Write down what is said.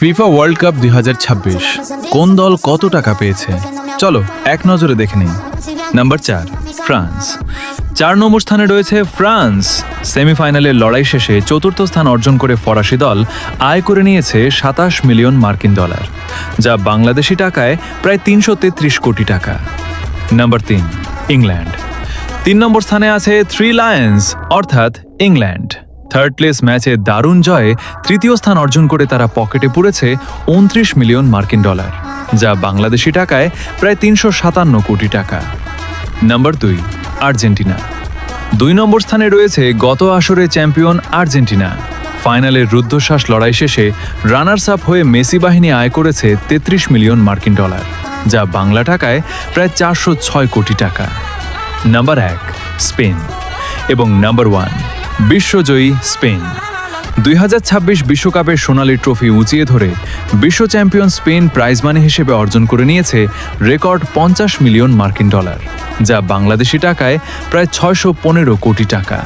FIFA world cup 2026 কোন দল কত টাকা পেয়েছে চলো এক নজরে দেখে নিই। Number 4 France. 4 নম্বর স্থানে রয়েছে ফ্রান্স। সেমিফাইনালের লড়াই শেষে চতুর্থ স্থান অর্জন করে ফরাসি দল আয় করে নিয়েছে 27 মিলিয়ন মার্কিন ডলার, যা বাংলাদেশি টাকায় প্রায় 333 কোটি টাকা। Number 3 England. 3 নম্বর স্থানে আছে থ্রি লায়ন্স অর্থাৎ ইংল্যান্ড। থার্ড প্লেস ম্যাচে দারুণ জয়ে তৃতীয় স্থান অর্জন করে তারা পকেটে পুরেছে 29 মিলিয়ন মার্কিন ডলার, যা বাংলাদেশি টাকায় প্রায় 357 কোটি টাকা। Number 2 Argentina. 2 নম্বর স্থানে রয়েছে গত আসরে চ্যাম্পিয়ন আর্জেন্টিনা। ফাইনালের রুদ্ধশ্বাস লড়াই শেষে রানার্স আপ হয়ে মেসি বাহিনী আয় করেছে 33 মিলিয়ন মার্কিন ডলার, যা বাংলা টাকায় প্রায় 406 কোটি টাকা। নাম্বার 1 স্পেন এবং নাম্বার 1 বিশ্বজয়ী স্পেন। 2026 বিশ্বকাপের সোনালী ট্রফি উঁচিয়ে ধরে বিশ্ব চ্যাম্পিয়ন স্পেন প্রাইজ মানি হিসেবে অর্জন করে নিয়েছে রেকর্ড 50 মিলিয়ন মার্কিন ডলার, যা বাংলাদেশি টাকায় প্রায় 615 কোটি টাকা।